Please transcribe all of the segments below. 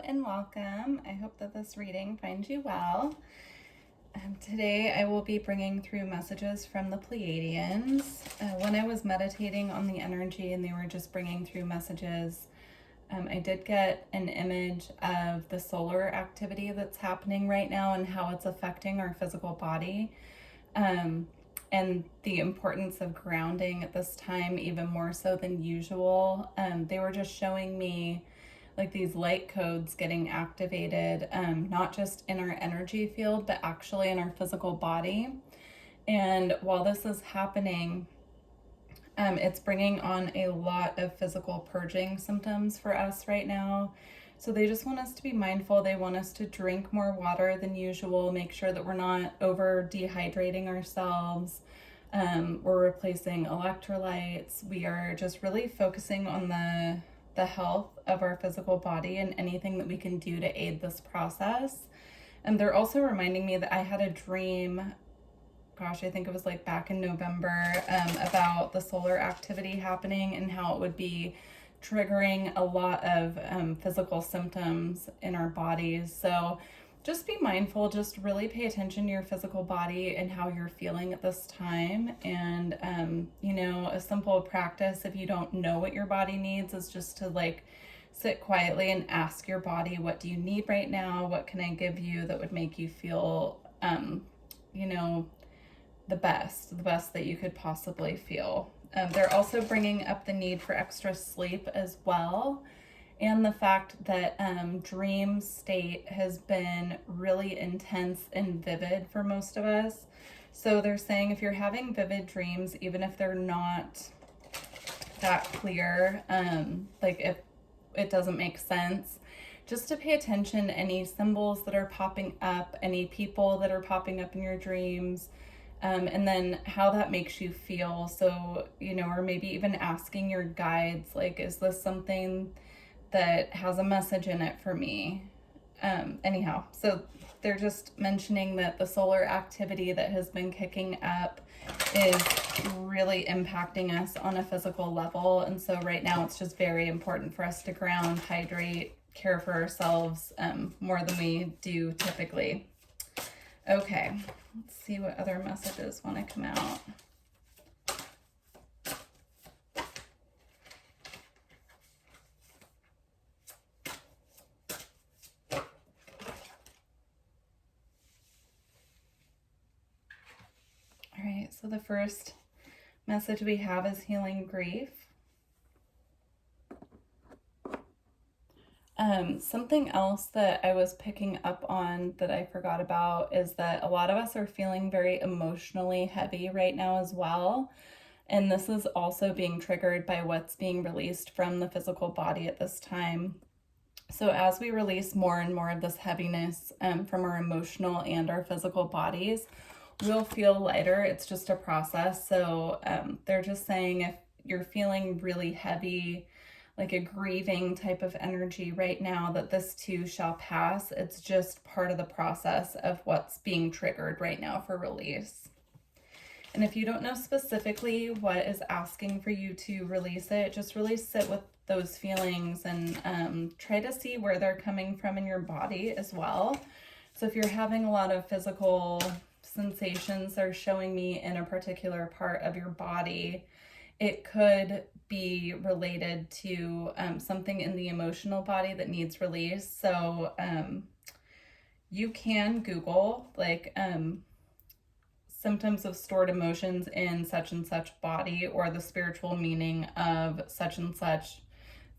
and welcome. I hope that this reading finds you well. Today I will be bringing through messages from the Pleiadians. When I was meditating on the energy and they were just bringing through messages, I did get an image of the solar activity that's happening right now and how it's affecting our physical body, and the importance of grounding at this time even more so than usual. They were just showing me like these light codes getting activated, not just in our energy field, but actually in our physical body. And while this is happening, it's bringing on a lot of physical purging symptoms for us right now. So they just want us to be mindful. They want us to drink more water than usual, make sure that we're not over dehydrating ourselves. We're replacing electrolytes. We are just really focusing on the health of our physical body and anything that we can do to aid this process. And they're also reminding me that I had a dream, gosh, I think it was like back in November, about the solar activity happening and how it would be triggering a lot of physical symptoms in our bodies. So just be mindful, just really pay attention to your physical body and how you're feeling at this time. And, a simple practice, if you don't know what your body needs, is just to like sit quietly and ask your body, what do you need right now? What can I give you that would make you feel, the best that you could possibly feel. They're also bringing up the need for extra sleep as well, and the fact that dream state has been really intense and vivid for most of us. So they're saying if you're having vivid dreams, even if they're not that clear, like if it doesn't make sense, just to pay attention to any symbols that are popping up, any people that are popping up in your dreams, and then how that makes you feel. So, or maybe even asking your guides, like, is this something that has a message in it for me? Anyhow, so they're just mentioning that the solar activity that has been kicking up is really impacting us on a physical level. And so right now it's just very important for us to ground, hydrate, care for ourselves more than we do typically. Okay, let's see what other messages want to come out. All right, so the first message we have is healing grief. Something else that I was picking up on that I forgot about is that a lot of us are feeling very emotionally heavy right now as well. And this is also being triggered by what's being released from the physical body at this time. So as we release more and more of this heaviness from our emotional and our physical bodies, we'll feel lighter. It's just a process. So they're just saying if you're feeling really heavy, like a grieving type of energy right now, that this too shall pass. It's just part of the process of what's being triggered right now for release. And if you don't know specifically what is asking for you to release it, just really sit with those feelings and try to see where they're coming from in your body as well. So if you're having a lot of physical sensations that are showing me in a particular part of your body, it could be related to something in the emotional body that needs release. So you can Google like symptoms of stored emotions in such and such body, or the spiritual meaning of such and such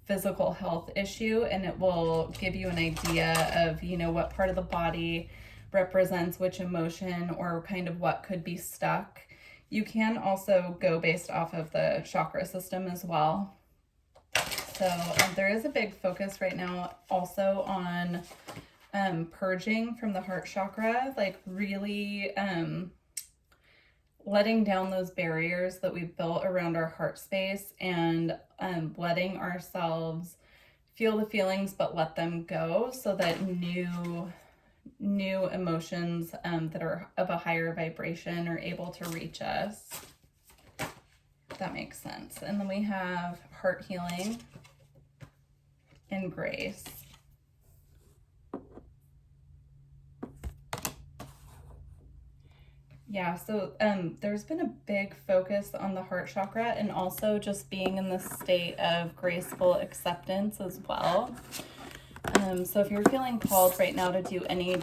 physical health issue, and it will give you an idea of, what part of the body represents which emotion or kind of what could be stuck. You can also go based off of the chakra system as well. So there is a big focus right now also on purging from the heart chakra, like really letting down those barriers that we've built around our heart space, and letting ourselves feel the feelings but let them go, so that new emotions that are of a higher vibration are able to reach us. If that makes sense. And then we have heart healing and grace. Yeah, so there's been a big focus on the heart chakra and also just being in this state of graceful acceptance as well. So if you're feeling called right now to do any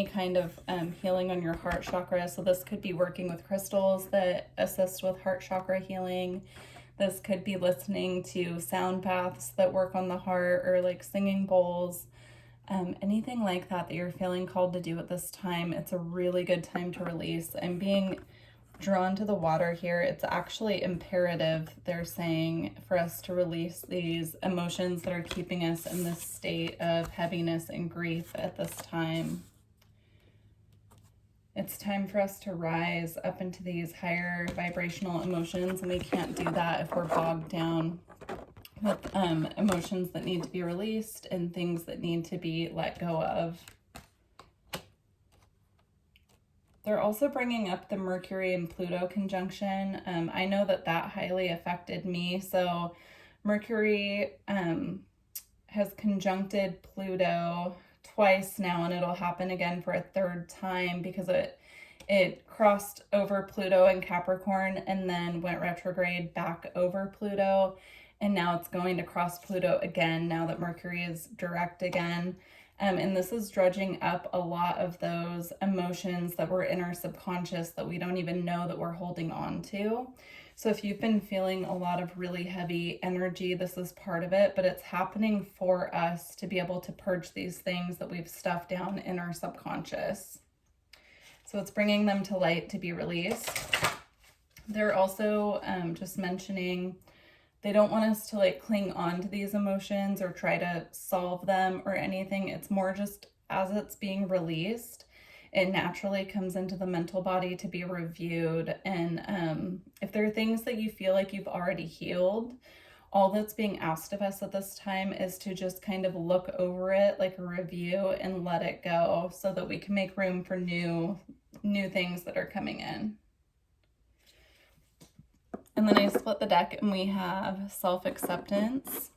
kind of healing on your heart chakra, so this could be working with crystals that assist with heart chakra healing. This could be listening to sound baths that work on the heart, or like singing bowls. Anything like that you're feeling called to do at this time, it's a really good time to release. I'm being drawn to the water here. It's actually imperative, they're saying, for us to release these emotions that are keeping us in this state of heaviness and grief at this time. It's time for us to rise up into these higher vibrational emotions, and we can't do that if we're bogged down with emotions that need to be released and things that need to be let go of. They're also bringing up the Mercury and Pluto conjunction. I know that highly affected me. So Mercury has conjuncted Pluto twice now, and it'll happen again for a third time because it crossed over Pluto in Capricorn and then went retrograde back over Pluto. And now it's going to cross Pluto again now that Mercury is direct again. And this is dredging up a lot of those emotions that were in our subconscious that we don't even know that we're holding on to. So if you've been feeling a lot of really heavy energy, this is part of it, but it's happening for us to be able to purge these things that we've stuffed down in our subconscious. So it's bringing them to light to be released. They're also just mentioning they don't want us to like cling on to these emotions or try to solve them or anything. It's more just as it's being released, it naturally comes into the mental body to be reviewed. And if there are things that you feel like you've already healed, all that's being asked of us at this time is to just kind of look over it like a review and let it go so that we can make room for new things that are coming in. And then I split the deck and we have self-acceptance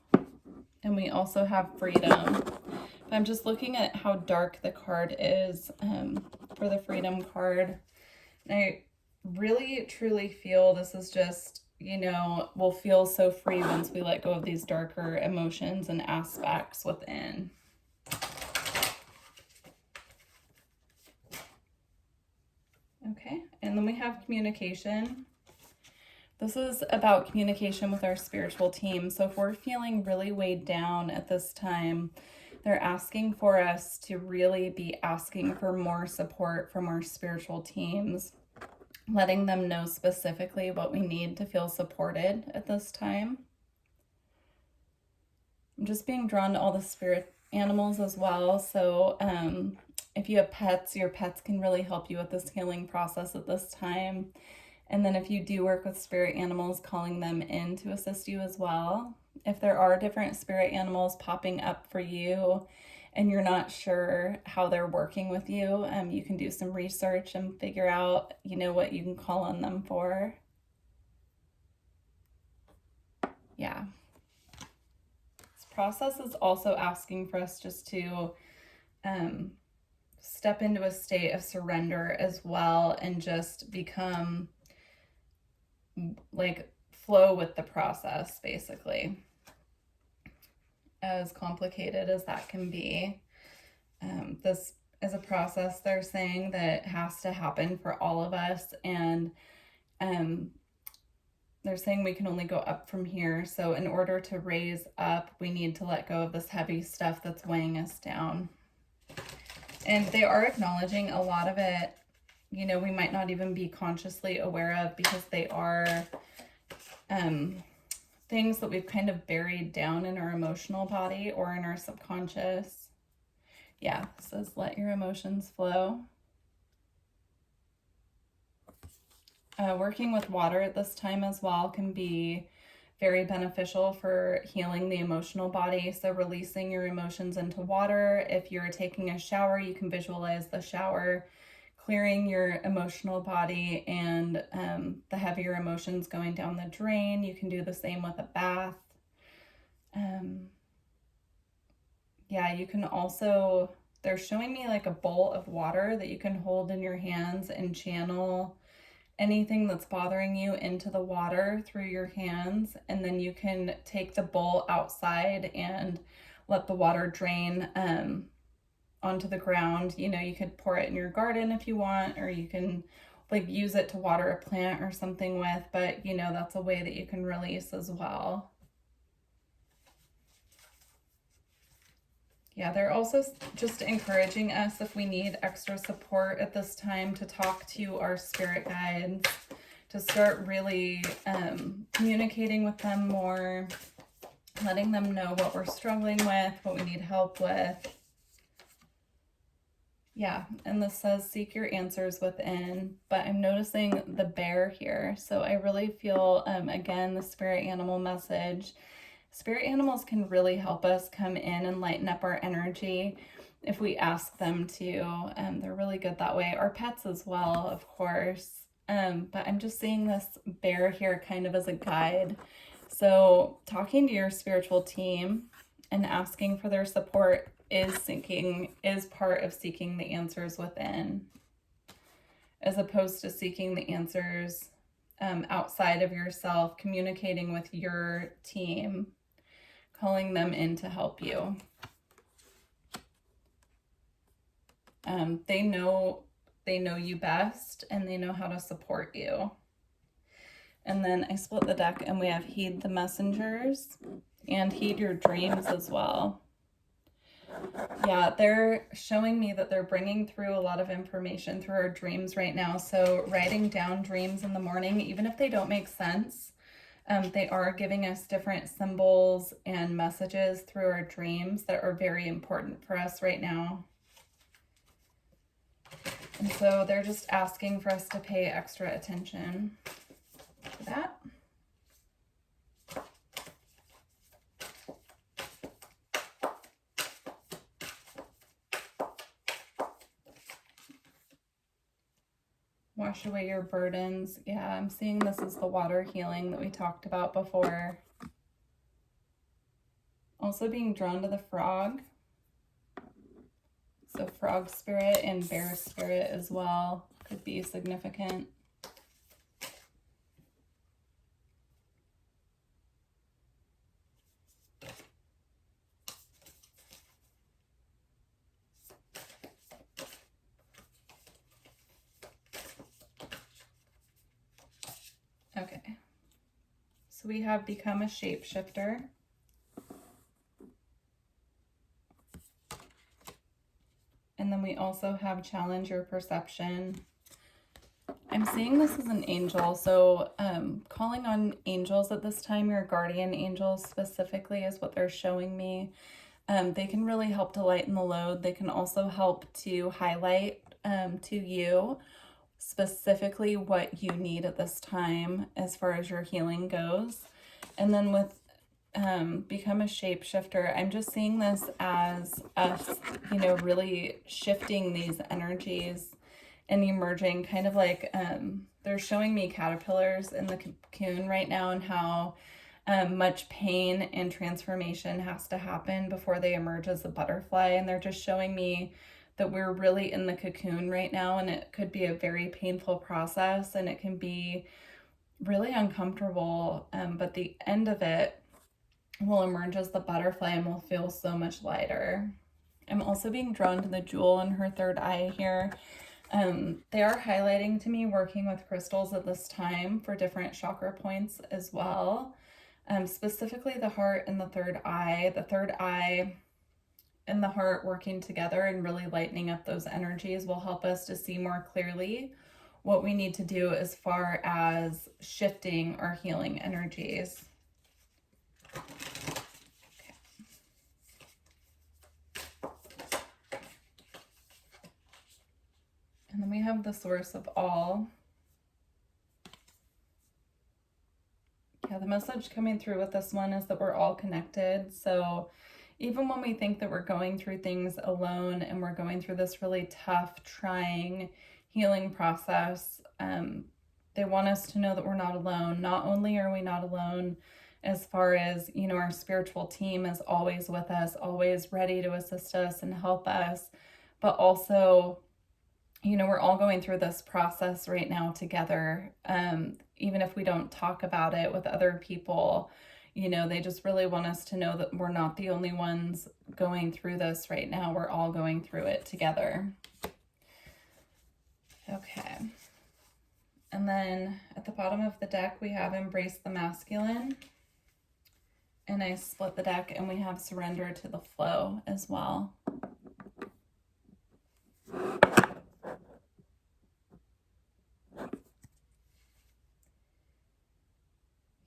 and we also have freedom. But I'm just looking at how dark the card is for the freedom card. And I really, truly feel this is just, we'll feel so free once we let go of these darker emotions and aspects within. Okay, and then we have communication. This is about communication with our spiritual team. So if we're feeling really weighed down at this time, they're asking for us to really be asking for more support from our spiritual teams, letting them know specifically what we need to feel supported at this time. I'm just being drawn to all the spirit animals as well. So if you have pets, your pets can really help you with this healing process at this time. And then if you do work with spirit animals, calling them in to assist you as well. If there are different spirit animals popping up for you and you're not sure how they're working with you, you can do some research and figure out, what you can call on them for. Yeah. This process is also asking for us just to step into a state of surrender as well and just become like flow with the process, basically, as complicated as that can be. This is a process they're saying that has to happen for all of us, and they're saying we can only go up from here. So in order to raise up, we need to let go of this heavy stuff that's weighing us down. And they are acknowledging a lot of it, we might not even be consciously aware of, because they are things that we've kind of buried down in our emotional body or in our subconscious. Yeah, it says let your emotions flow. Working with water at this time as well can be very beneficial for healing the emotional body. So releasing your emotions into water. If you're taking a shower, you can visualize the shower clearing your emotional body and the heavier emotions going down the drain. You can do the same with a bath. Yeah, you can also, they're showing me like a bowl of water that you can hold in your hands and channel anything that's bothering you into the water through your hands. And then you can take the bowl outside and let the water drain onto the ground. You know, you could pour it in your garden if you want, or you can like use it to water a plant or something with, but you know, that's a way that you can release as well. Yeah, they're also just encouraging us, if we need extra support at this time, to talk to our spirit guides, to start really communicating with them more, letting them know what we're struggling with, what we need help with. Yeah, and this says seek your answers within, but I'm noticing the bear here. So I really feel, again, the spirit animal message. Spirit animals can really help us come in and lighten up our energy if we ask them to. They're really good that way. Our pets as well, of course. But I'm just seeing this bear here kind of as a guide. So talking to your spiritual team and asking for their support is part of seeking the answers within, as opposed to seeking the answers outside of yourself, communicating with your team, calling them in to help you. They know you best, and they know how to support you. And then I split the deck, and we have heed the messengers and heed your dreams as well. Yeah, they're showing me that they're bringing through a lot of information through our dreams right now. So writing down dreams in the morning, even if they don't make sense, they are giving us different symbols and messages through our dreams that are very important for us right now. And so they're just asking for us to pay extra attention to that. Wash away your burdens. Yeah, I'm seeing this as the water healing that we talked about before. Also being drawn to the frog. So frog spirit and bear spirit as well could be significant. Okay, so we have become a shapeshifter. And then we also have challenge your perception. I'm seeing this as an angel, so calling on angels at this time, your guardian angels specifically is what they're showing me. They can really help to lighten the load. They can also help to highlight to you specifically what you need at this time as far as your healing goes. And then with become a shapeshifter, I'm just seeing this as us, you know, really shifting these energies and emerging, kind of like they're showing me caterpillars in the cocoon right now, and how much pain and transformation has to happen before they emerge as a butterfly. And they're just showing me that we're really in the cocoon right now, and it could be a very painful process, and it can be really uncomfortable, but the end of it will emerge as the butterfly and will feel so much lighter. I'm also being drawn to the jewel in her third eye here. They are highlighting to me working with crystals at this time for different chakra points as well. Specifically the heart and the third eye. The third eye and the heart working together and really lightening up those energies will help us to see more clearly what we need to do as far as shifting our healing energies. Okay. And then we have the source of all. Yeah, the message coming through with this one is that we're all connected. So even when we think that we're going through things alone and we're going through this really tough, trying healing process, they want us to know that we're not alone. Not only are we not alone as far as, you know, our spiritual team is always with us, always ready to assist us and help us, but also, you know, we're all going through this process right now together. Even if we don't talk about it with other people, you know, they just really want us to know that we're not the only ones going through this right now. We're all going through it together. Okay. And then at the bottom of the deck, we have Embrace the Masculine. And I split the deck and we have Surrender to the Flow as well.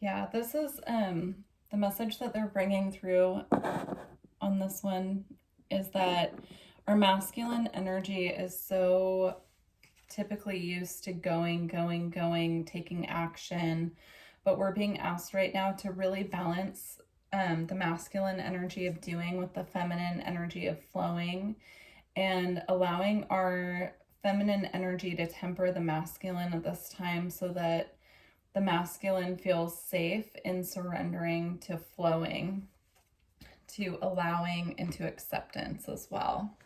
Yeah, this is the message that they're bringing through on this one is that our masculine energy is so typically used to going, taking action, but we're being asked right now to really balance the masculine energy of doing with the feminine energy of flowing, and allowing our feminine energy to temper the masculine at this time so that the masculine feels safe in surrendering to flowing, to allowing, and to acceptance as well.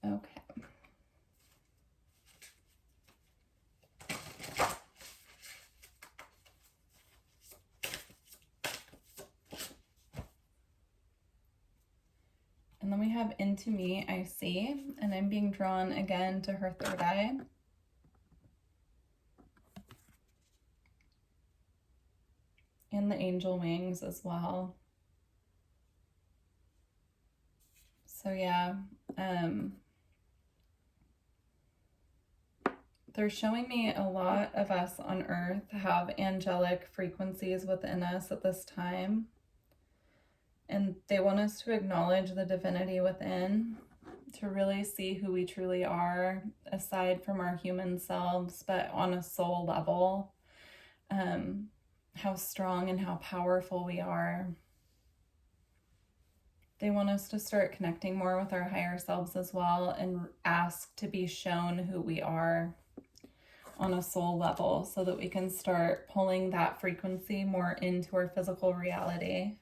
Okay. And then we have Into Me, I See, and I'm being drawn again to her third eye. And the angel wings as well. So yeah, they're showing me a lot of us on Earth have angelic frequencies within us at this time. And they want us to acknowledge the divinity within, to really see who we truly are, aside from our human selves, but on a soul level, how strong and how powerful we are. They want us to start connecting more with our higher selves as well, and ask to be shown who we are on a soul level so that we can start pulling that frequency more into our physical reality.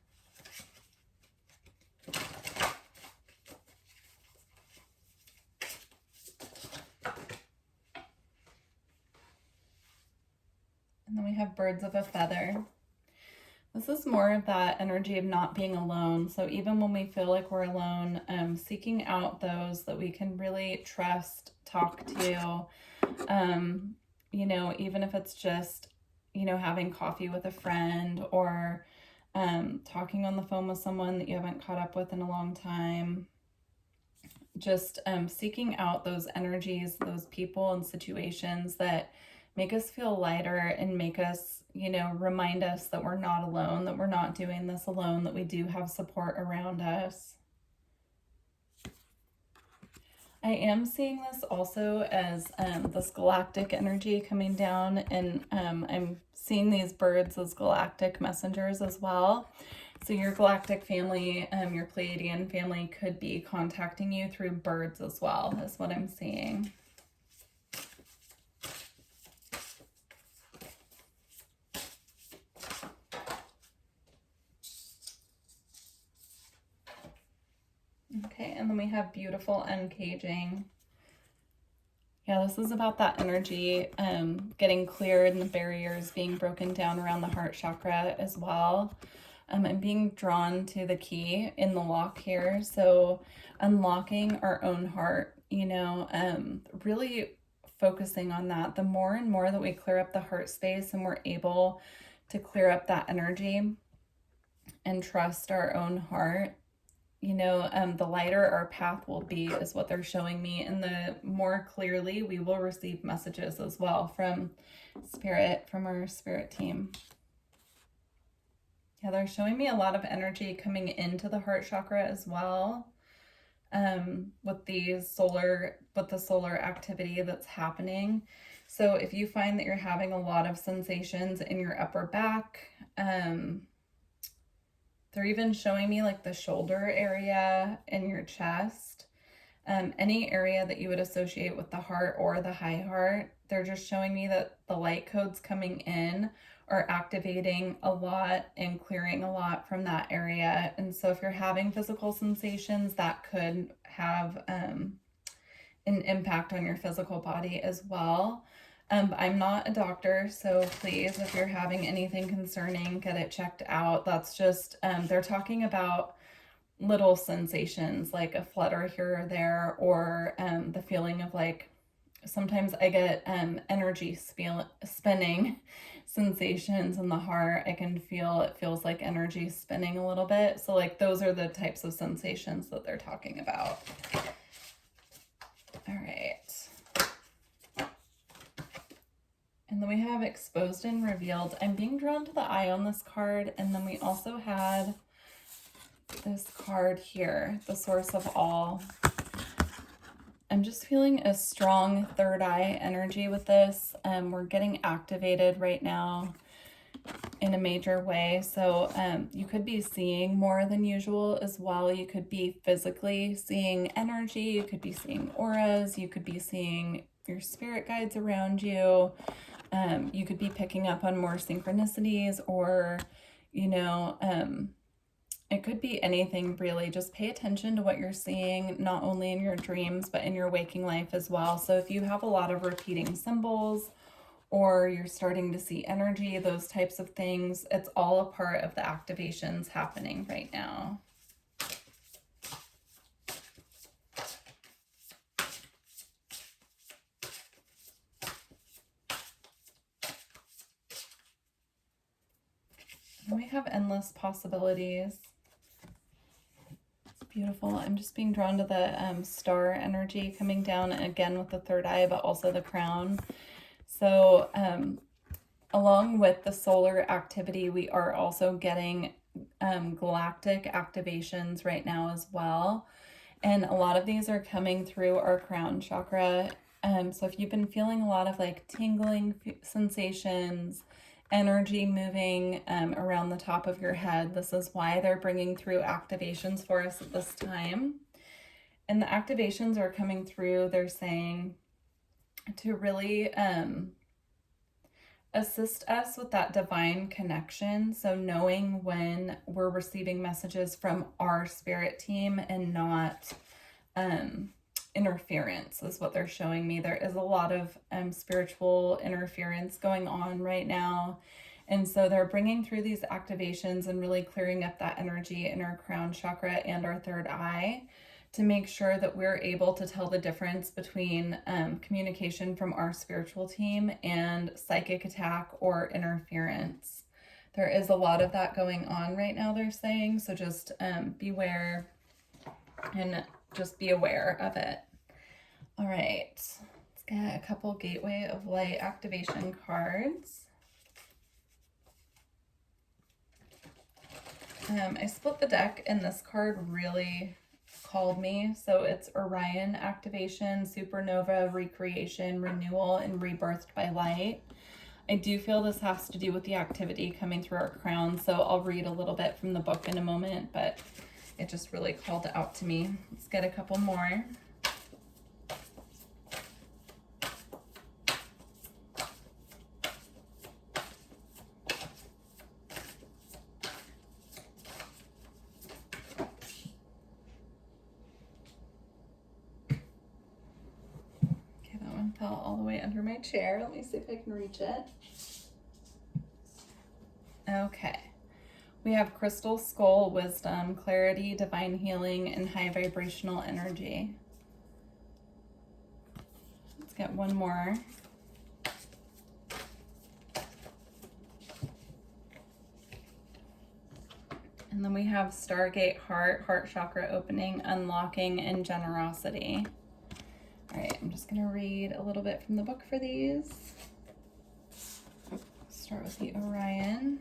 And then we have Birds of a Feather. This is more of that energy of not being alone. So even when we feel like we're alone, seeking out those that we can really trust, talk to, you know, even if it's just, you know, having coffee with a friend, or talking on the phone with someone that you haven't caught up with in a long time. Just seeking out those energies, those people and situations that make us feel lighter and make us, you know, remind us that we're not alone, that we're not doing this alone, that we do have support around us. I am seeing this also as this galactic energy coming down, and I'm seeing these birds as galactic messengers as well. So your galactic family, your Pleiadian family could be contacting you through birds as well, is what I'm seeing. Okay, and then we have Beautiful Uncaging. Yeah, this is about that energy getting cleared and the barriers being broken down around the heart chakra as well. I'm being drawn to the key in the lock here. So unlocking our own heart, you know, really focusing on that. The more and more that we clear up the heart space and we're able to clear up that energy and trust our own heart, you know, the lighter our path will be, is what they're showing me. And the more clearly we will receive messages as well from Spirit, from our Spirit team. Yeah, they're showing me a lot of energy coming into the heart chakra as well, with the solar activity that's happening. So if you find that you're having a lot of sensations in your upper back, they're even showing me like the shoulder area in your chest, any area that you would associate with the heart or the high heart. They're just showing me that the light codes coming in are activating a lot and clearing a lot from that area. And so if you're having physical sensations, that could have an impact on your physical body as well. I'm not a doctor, so please, if you're having anything concerning, get it checked out. That's just, they're talking about little sensations like a flutter here or there, or the feeling of like, sometimes I get energy spinning sensations in the heart. I can feel, it feels like energy spinning a little bit. So like those are the types of sensations that they're talking about. All right. And then we have exposed and revealed. I'm being drawn to the eye on this card. And then we also had this card here, the source of all. I'm just feeling a strong third eye energy with this. We're getting activated right now in a major way. So you could be seeing more than usual as well. You could be physically seeing energy. You could be seeing auras. You could be seeing your spirit guides around you. You could be picking up on more synchronicities, or, you know, it could be anything really. Just pay attention to what you're seeing, not only in your dreams, but in your waking life as well. So if you have a lot of repeating symbols, or you're starting to see energy, those types of things, it's all a part of the activations happening right now. And we have endless possibilities. It's beautiful. I'm just being drawn to the star energy coming down again with the third eye, but also the crown. So along with the solar activity, we are also getting galactic activations right now as well. And a lot of these are coming through our crown chakra. So if you've been feeling a lot of like tingling sensations, energy moving around the top of your head, this is why they're bringing through activations for us at this time. And the activations are coming through, they're saying, to really assist us with that divine connection. So knowing when we're receiving messages from our spirit team and not interference is what they're showing me. There is a lot of spiritual interference going on right now. And so they're bringing through these activations and really clearing up that energy in our crown chakra and our third eye to make sure that we're able to tell the difference between communication from our spiritual team and psychic attack or interference. There is a lot of that going on right now, they're saying, so just beware and just be aware of it. All right, let's get a couple Gateway of Light activation cards. I split the deck and this card really called me. So it's Orion activation, supernova, recreation, renewal, and rebirthed by light. I do feel this has to do with the activity coming through our crown. So I'll read a little bit from the book in a moment, but it just really called out to me. Let's get a couple more. Fell all the way under my chair. Let me see if I can reach it. Okay. We have Crystal Skull, Wisdom, Clarity, Divine Healing, and High Vibrational Energy. Let's get one more. And then we have Stargate Heart, Heart Chakra Opening, Unlocking, and Generosity. All right, I'm just going to read a little bit from the book for these. Start with the Orion.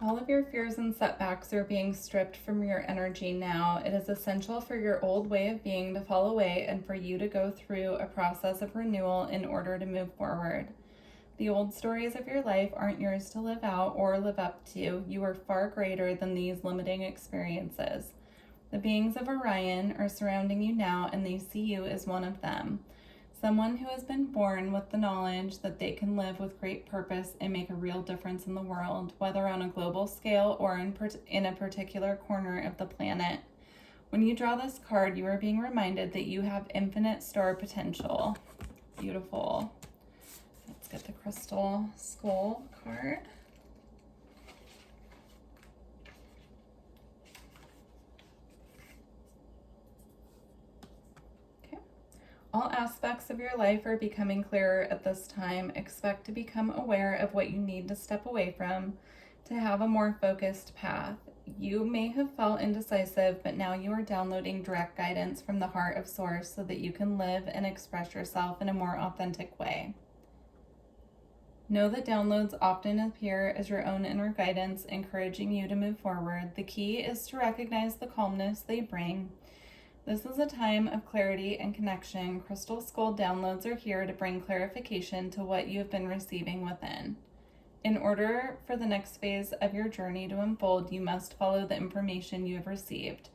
All of your fears and setbacks are being stripped from your energy now. It is essential for your old way of being to fall away and for you to go through a process of renewal in order to move forward. The old stories of your life aren't yours to live out or live up to. You are far greater than these limiting experiences. The beings of Orion are surrounding you now, and they see you as one of them. Someone who has been born with the knowledge that they can live with great purpose and make a real difference in the world, whether on a global scale or in a particular corner of the planet. When you draw this card, you are being reminded that you have infinite star potential. Beautiful. Let's get the crystal skull card. Okay. All aspects of your life are becoming clearer at this time. Expect to become aware of what you need to step away from to have a more focused path. You may have felt indecisive, but now you are downloading direct guidance from the heart of Source so that you can live and express yourself in a more authentic way. Know that downloads often appear as your own inner guidance, encouraging you to move forward. The key is to recognize the calmness they bring. This is a time of clarity and connection. Crystal Skull downloads are here to bring clarification to what you have been receiving within. In order for the next phase of your journey to unfold, you must follow the information you have received.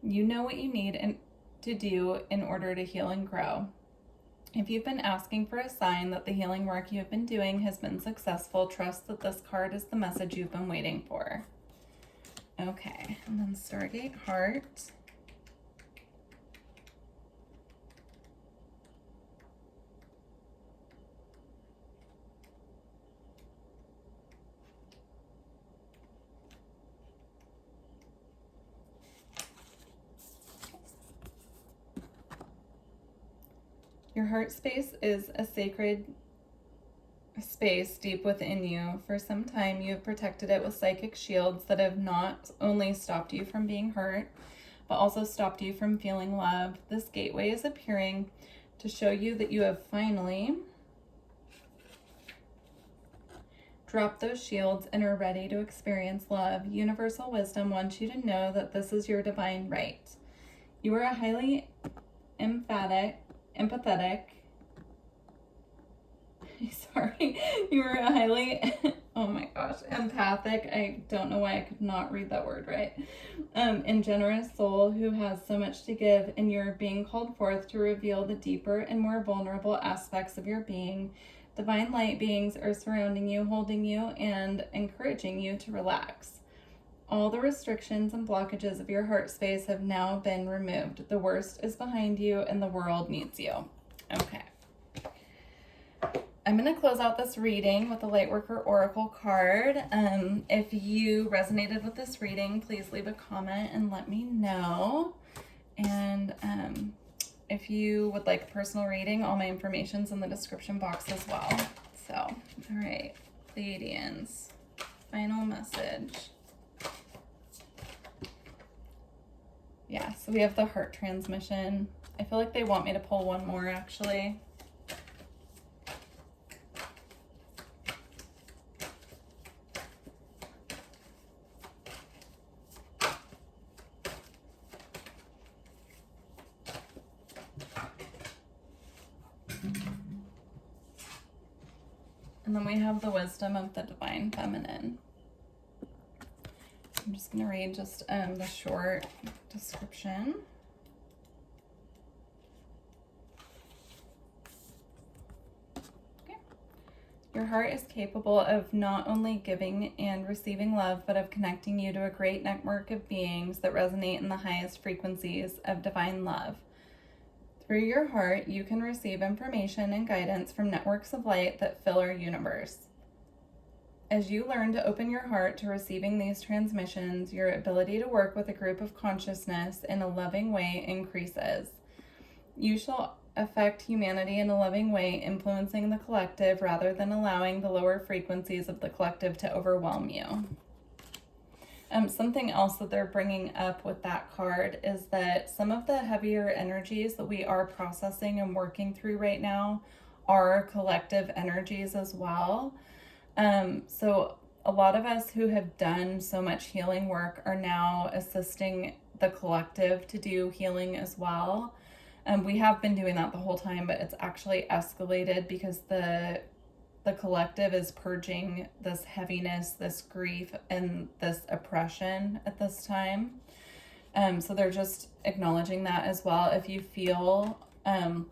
You know what you need to do in order to heal and grow. If you've been asking for a sign that the healing work you have been doing has been successful, trust that this card is the message you've been waiting for. Okay, and then Stargate Heart. Your heart space is a sacred space deep within you. For some time, you have protected it with psychic shields that have not only stopped you from being hurt, but also stopped you from feeling love. This gateway is appearing to show you that you have finally dropped those shields and are ready to experience love. Universal wisdom wants you to know that this is your divine right. You are a highly empathetic, you are a highly, oh my gosh, empathic, I don't know why I could not read that word right, and generous soul who has so much to give, and you're being called forth to reveal the deeper and more vulnerable aspects of your being. Divine light beings are surrounding you, holding you, and encouraging you to relax. All the restrictions and blockages of your heart space have now been removed. The worst is behind you and the world needs you. Okay. I'm going to close out this reading with the Lightworker Oracle card. If you resonated with this reading, please leave a comment and let me know. And if you would like a personal reading, all my information's in the description box as well. So, all right, Pleiadians, final message. Yeah, so we have the heart transmission. I feel like they want me to pull one more, actually. And then we have the wisdom of the divine feminine. I'm just going to read just the short description. Okay. Your heart is capable of not only giving and receiving love, but of connecting you to a great network of beings that resonate in the highest frequencies of divine love. Through your heart, you can receive information and guidance from networks of light that fill our universe. As you learn to open your heart to receiving these transmissions, your ability to work with a group of consciousness in a loving way increases. You shall affect humanity in a loving way, influencing the collective rather than allowing the lower frequencies of the collective to overwhelm you. Something else that they're bringing up with that card is that some of the heavier energies that we are processing and working through right now are collective energies as well. So a lot of us who have done so much healing work are now assisting the collective to do healing as well. We have been doing that the whole time, but it's actually escalated because the the collective is purging this heaviness, this grief, and this oppression at this time. So they're just acknowledging that as well. If you feel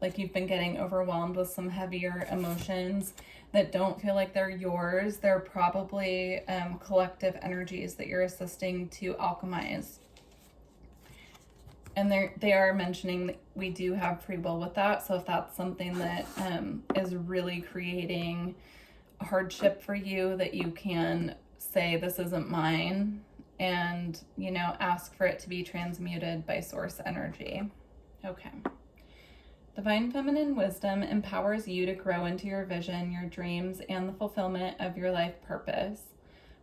like you've been getting overwhelmed with some heavier emotions that don't feel like they're yours, they're probably collective energies that you're assisting to alchemize. And they are mentioning that we do have free will with that. So if that's something that is really creating hardship for you, that you can say, this isn't mine, and, you know, ask for it to be transmuted by source energy. Okay. Divine Feminine Wisdom empowers you to grow into your vision, your dreams, and the fulfillment of your life purpose.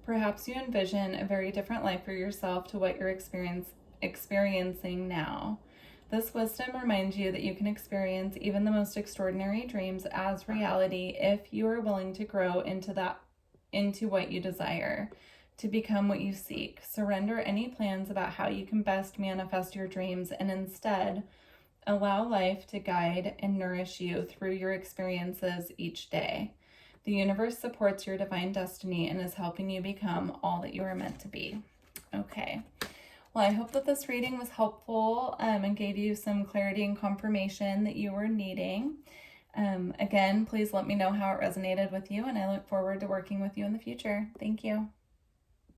Perhaps you envision a very different life for yourself to what you're experiencing now. This wisdom reminds you that you can experience even the most extraordinary dreams as reality if you are willing to grow into what you desire, to become what you seek. Surrender any plans about how you can best manifest your dreams and instead allow life to guide and nourish you through your experiences each day. The universe supports your divine destiny and is helping you become all that you are meant to be. Okay. Well, I hope that this reading was helpful and gave you some clarity and confirmation that you were needing. Again, please let me know how it resonated with you, and I look forward to working with you in the future. Thank you.